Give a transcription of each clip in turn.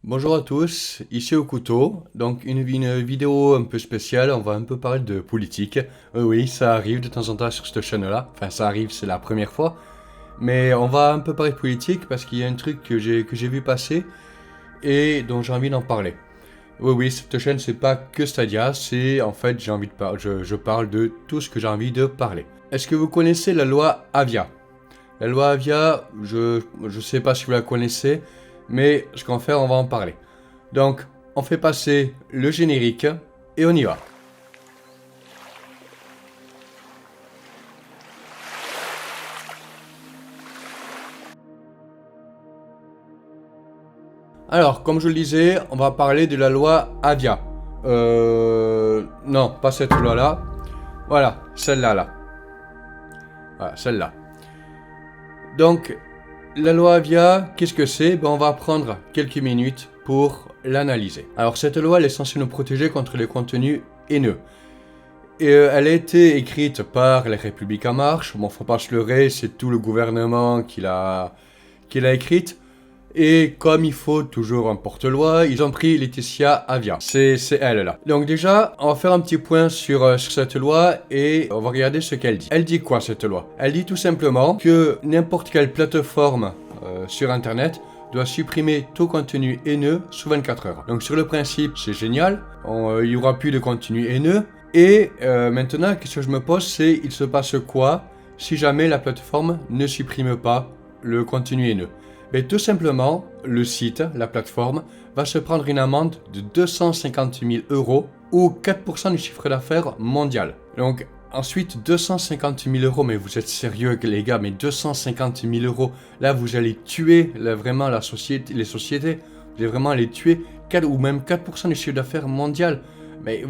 Bonjour à tous, ici au couteau, donc une vidéo un peu spéciale, on va un peu parler de politique. Oui, ça arrive de temps en temps sur cette chaîne-là, enfin ça arrive, c'est la première fois, mais on va un peu parler de politique parce qu'il y a un truc que j'ai vu passer et dont j'ai envie d'en parler. Oui, cette chaîne c'est pas que Stadia, c'est en fait j'ai envie de parler, je parle de tout ce que j'ai envie de parler. Est-ce que vous connaissez la loi Avia? La loi Avia, je sais pas si vous la connaissez, mais ce qu'on va faire, on va en parler. Donc, on fait passer le générique et on y va. Alors, comme je le disais, on va parler de la loi Avia. Non, pas cette loi-là. Voilà, celle-là, là. Voilà, celle-là. Donc, la loi Avia, qu'est-ce que c'est? On va prendre quelques minutes pour l'analyser. Alors, cette loi, elle est censée nous protéger contre les contenus haineux. Et elle a été écrite par La République En Marche. Bon, faut pas se leurrer, c'est tout le gouvernement qui l'a écrite. Et comme il faut toujours un porte-loi, ils ont pris Laetitia Avia. C'est elle là. Donc déjà, on va faire un petit point sur cette loi et on va regarder ce qu'elle dit. Elle dit quoi cette loi? Elle dit tout simplement que n'importe quelle plateforme sur internet doit supprimer tout contenu haineux sous 24 heures. Donc sur le principe, c'est génial, il n'y aura plus de contenu haineux. Et maintenant, la question que je me pose, c'est il se passe quoi si jamais la plateforme ne supprime pas le contenu haineux? Mais tout simplement, le site, la plateforme, va se prendre une amende de 250 000 € ou 4% du chiffre d'affaires mondial. Donc ensuite, 250 000 €, mais vous êtes sérieux les gars, mais 250 000 €, là vous allez tuer vraiment les sociétés, vous allez vraiment les tuer, 4 ou même 4% du chiffre d'affaires mondial. Mais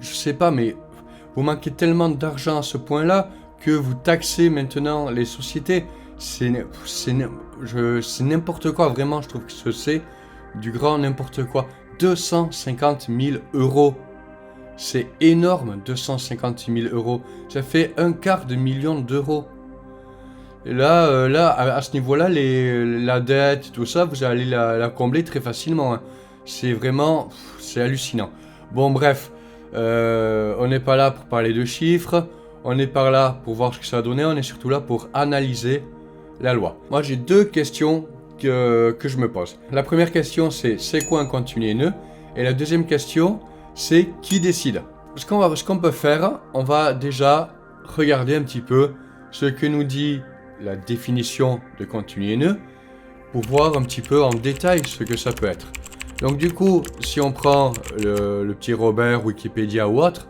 je sais pas, mais vous manquez tellement d'argent à ce point-là que vous taxez maintenant les sociétés. C'est n'importe quoi, vraiment, je trouve que c'est du grand n'importe quoi. 250 000 €. C'est énorme, 250 000 €. Ça fait un quart de million d'euros. Et là, à ce niveau-là, la dette, tout ça, vous allez la combler très facilement. Hein. C'est vraiment, c'est hallucinant. Bon, bref, on n'est pas là pour parler de chiffres, on n'est pas là pour voir ce que ça a donné, on est surtout là pour analyser la loi. Moi, j'ai deux questions que je me pose. La première question, c'est quoi un contenu haineux? Et la deuxième question, c'est qui décide? Ce qu'on peut faire, on va déjà regarder un petit peu ce que nous dit la définition de contenu haineux pour voir un petit peu en détail ce que ça peut être. Donc du coup, si on prend le petit Robert, Wikipédia ou autre,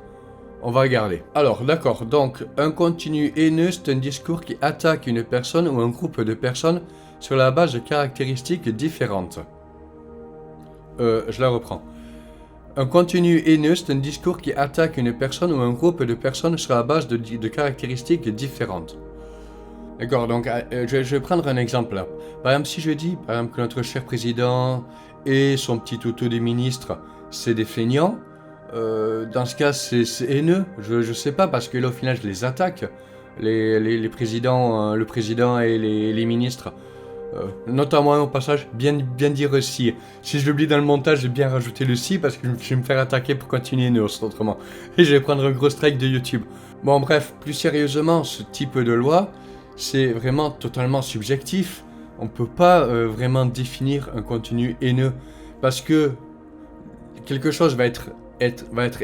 on va regarder. Alors d'accord, donc un contenu haineux, c'est un discours qui attaque une personne ou un groupe de personnes sur la base de caractéristiques différentes. Je la reprends. Un contenu haineux, c'est un discours qui attaque une personne ou un groupe de personnes sur la base de caractéristiques différentes. D'accord, donc je vais prendre un exemple là. Par exemple, si je dis que notre cher président et son petit toutou des ministres, c'est des feignants, dans ce cas, c'est haineux. Je sais pas, parce que là, au final, je les attaque. Les présidents, le président et les ministres. Notamment au passage, bien dire si. Si je l'oublie dans le montage, j'ai bien rajouté le si, parce que je vais me faire attaquer pour continuer haineux, autrement. Et je vais prendre un gros strike de YouTube. Bon, bref, plus sérieusement, ce type de loi, c'est vraiment totalement subjectif. On peut pas vraiment définir un contenu haineux. Parce que quelque chose va être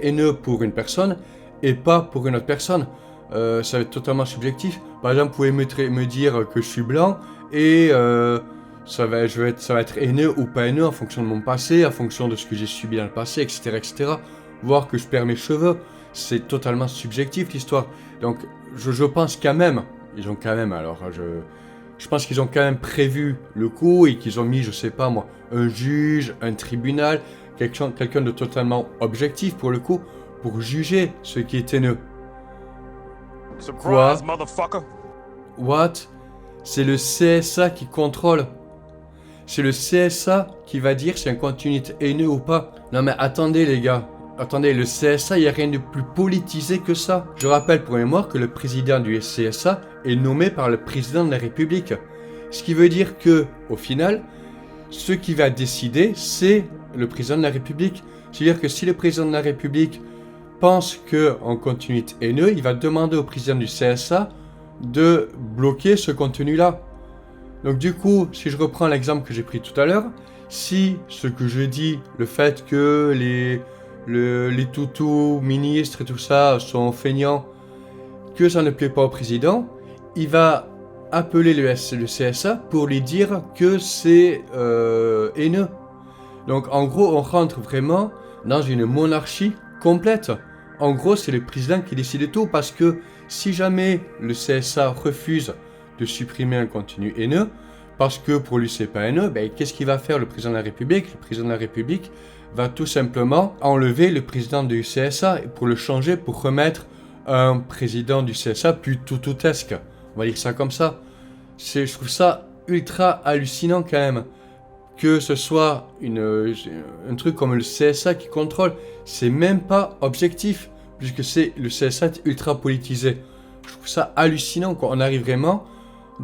haineux pour une personne et pas pour une autre personne. Ça va être totalement subjectif. Par exemple, vous pouvez me dire que je suis blanc et ça va être haineux ou pas haineux en fonction de mon passé, en fonction de ce que j'ai subi dans le passé, etc. Voir que je perds mes cheveux, c'est totalement subjectif l'histoire. Donc je pense quand même, je pense qu'ils ont quand même prévu le coup et qu'ils ont mis, je sais pas moi, un juge, un tribunal, quelqu'un de totalement objectif pour le coup, pour juger ce qui est haineux. Quoi? What? C'est le CSA qui contrôle. C'est le CSA qui va dire si un contenu est haineux ou pas. Non mais attendez les gars. Attendez, le CSA, il n'y a rien de plus politisé que ça. Je rappelle pour mémoire que le président du CSA est nommé par le président de la République. Ce qui veut dire que, au final, ce qui va décider, c'est le président de la République. C'est-à-dire que si le président de la République pense qu'un contenu est haineux, il va demander au président du CSA de bloquer ce contenu-là. Donc du coup, si je reprends l'exemple que j'ai pris tout à l'heure, si ce que je dis, le fait que les toutous, ministres et tout ça sont feignants, que ça ne plaît pas au président, il va appeler le CSA pour lui dire que c'est haineux. Donc en gros, on rentre vraiment dans une monarchie complète. En gros, c'est le président qui décide tout, parce que si jamais le CSA refuse de supprimer un contenu haineux, parce que pour lui c'est pas haineux, ben, qu'est-ce qu'il va faire le président de la République? Le président de la République va tout simplement enlever le président du CSA pour le changer, pour remettre un président du CSA plus toutoutesque. On va dire ça comme ça. Je trouve ça ultra hallucinant quand même. Que ce soit un truc comme le CSA qui contrôle, c'est même pas objectif, puisque c'est le CSA ultra politisé. Je trouve ça hallucinant, quoi. On arrive vraiment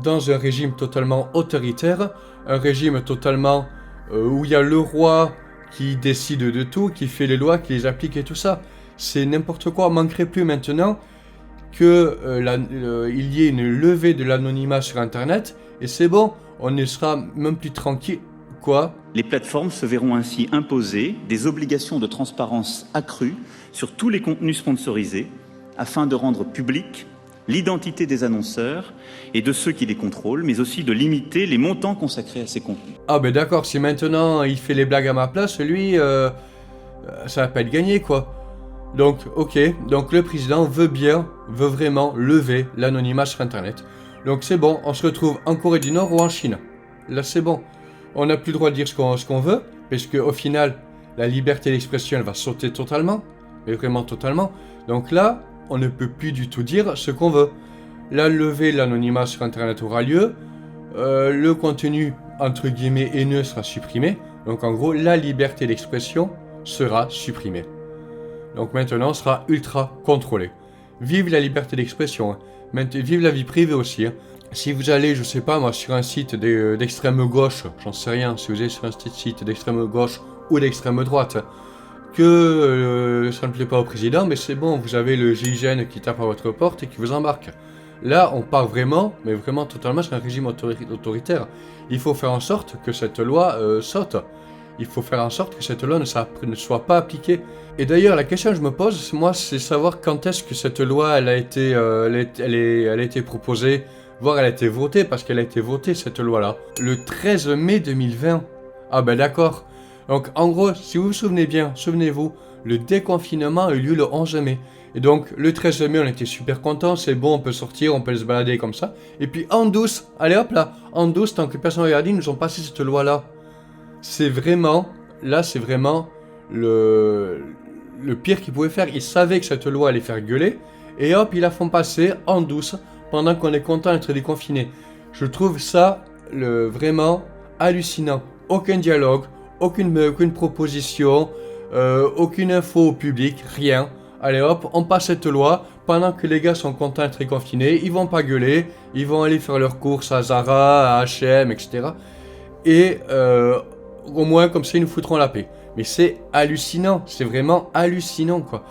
dans un régime totalement autoritaire, un régime totalement où il y a le roi qui décide de tout, qui fait les lois, qui les applique et tout ça. C'est n'importe quoi. Il ne manquerait plus maintenant qu'il y ait une levée de l'anonymat sur Internet, et c'est bon, on ne sera même plus tranquille. Quoi ? Les plateformes se verront ainsi imposer des obligations de transparence accrues sur tous les contenus sponsorisés, afin de rendre publique l'identité des annonceurs et de ceux qui les contrôlent, mais aussi de limiter les montants consacrés à ces contenus. Ah ben d'accord, si maintenant il fait les blagues à ma place, lui, ça va pas être gagné, quoi. Donc, ok, donc le président veut vraiment lever l'anonymat sur Internet. Donc c'est bon, on se retrouve en Corée du Nord ou en Chine. Là c'est bon. On n'a plus le droit de dire ce qu'on veut, parce qu'au final, la liberté d'expression, elle va sauter totalement, mais vraiment totalement. Donc là, on ne peut plus du tout dire ce qu'on veut. La levée de l'anonymat sur Internet aura lieu, le contenu, entre guillemets, haineux sera supprimé. Donc en gros, la liberté d'expression sera supprimée. Donc maintenant, on sera ultra contrôlé. Vive la liberté d'expression, hein. Vive la vie privée aussi, hein. Si vous allez, je sais pas moi, sur un site d'extrême gauche, j'en sais rien, si vous allez sur un site d'extrême gauche ou d'extrême droite, que ça ne plaît pas au président, mais c'est bon, vous avez le GIGN qui tape à votre porte et qui vous embarque. Là, on part vraiment, mais vraiment totalement sur un régime autoritaire. Il faut faire en sorte que cette loi saute. Il faut faire en sorte que cette loi ne soit pas appliquée. Et d'ailleurs, la question que je me pose, moi, c'est savoir quand est-ce que cette loi elle a été proposée, voire elle a été votée, parce qu'elle a été votée, cette loi-là, le 13 mai 2020. Ah ben d'accord. Donc en gros, si vous vous souvenez bien, souvenez-vous, le déconfinement a eu lieu le 11 mai. Et donc le 13 mai, on était super contents, c'est bon, on peut sortir, on peut se balader comme ça. Et puis en douce, allez hop là, en douce, tant que personne ne regardait, ils nous ont passé cette loi-là. C'est vraiment le pire qu'ils pouvaient faire. Ils savaient que cette loi allait faire gueuler, et hop, ils la font passer en douce, pendant qu'on est content d'être déconfiné. Je trouve ça vraiment hallucinant. Aucun dialogue, aucune proposition, aucune info au public, rien. Allez hop, on passe cette loi, pendant que les gars sont contents d'être confinés, ils vont pas gueuler, ils vont aller faire leurs courses à Zara, à H&M, etc. Et au moins comme ça ils nous foutront la paix. Mais c'est hallucinant, c'est vraiment hallucinant quoi.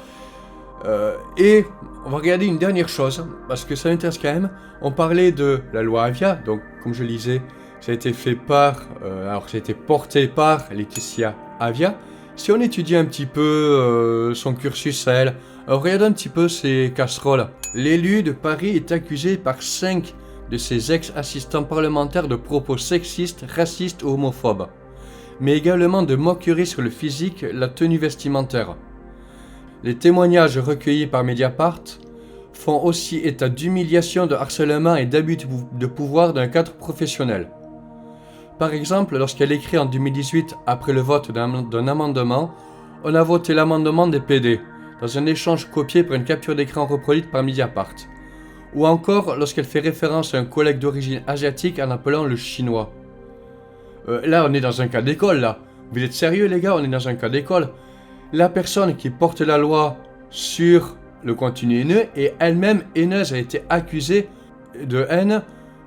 Et on va regarder une dernière chose, parce que ça m'intéresse quand même. On parlait de la loi Avia, donc comme je le disais, ça a été fait ça a été porté par Laetitia Avia. Si on étudie un petit peu son cursus à elle, regardez un petit peu ses casseroles. L'élu de Paris est accusé par 5 de ses ex-assistants parlementaires de propos sexistes, racistes ou homophobes, mais également de moqueries sur le physique, la tenue vestimentaire. Les témoignages recueillis par Mediapart font aussi état d'humiliation, de harcèlement et d'abus de pouvoir d'un cadre professionnel. Par exemple, lorsqu'elle écrit en 2018, après le vote d'un amendement, « On a voté l'amendement des PD », dans un échange copié par une capture d'écran reproduite par Mediapart. Ou encore lorsqu'elle fait référence à un collègue d'origine asiatique en appelant le chinois. Là, on est dans un cas d'école, là. Vous êtes sérieux, les gars? On est dans un cas d'école. La personne qui porte la loi sur le contenu haineux est elle-même haineuse, a été accusée de haine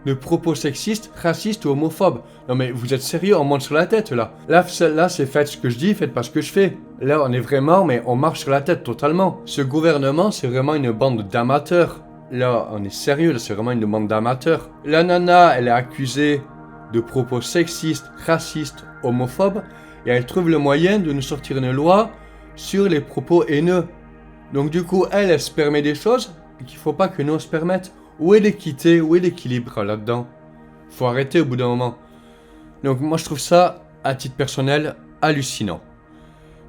de propos sexistes, racistes ou homophobes. Non mais vous êtes sérieux, on monte sur la tête là. Là c'est faites ce que je dis, faites pas ce que je fais. Là on est vraiment, mais on marche sur la tête totalement. Ce gouvernement c'est vraiment une bande d'amateurs. Là on est sérieux, là c'est vraiment une bande d'amateurs. La nana elle est accusée de propos sexistes, racistes, homophobes et elle trouve le moyen de nous sortir une loi sur les propos haineux. Donc du coup elle se permet des choses qu'il faut pas que nous on se permette. Où est l'équité, où est l'équilibre là-dedans? Faut arrêter au bout d'un moment. Donc moi je trouve ça, à titre personnel, hallucinant.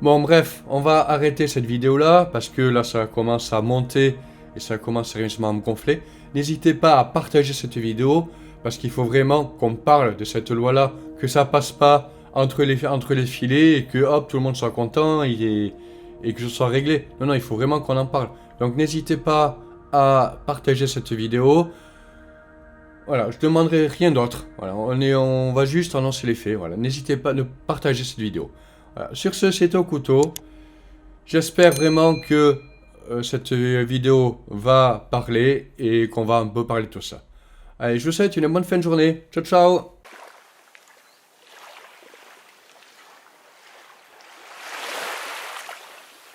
Bon bref, on va arrêter cette vidéo là, parce que là ça commence à monter, et ça commence sérieusement à me gonfler. N'hésitez pas à partager cette vidéo, parce qu'il faut vraiment qu'on parle de cette loi là, que ça passe pas entre les filets, et que hop, tout le monde soit content, et que ce soit réglé. Non, non, il faut vraiment qu'on en parle. Donc n'hésitez pas à partager cette vidéo. Voilà, je ne demanderai rien d'autre. Voilà, on va juste annoncer les faits. Voilà, n'hésitez pas à partager cette vidéo. Voilà, sur ce, c'est au couteau. J'espère vraiment que cette vidéo va parler et qu'on va un peu parler de tout ça. Allez, je vous souhaite une bonne fin de journée. Ciao, ciao!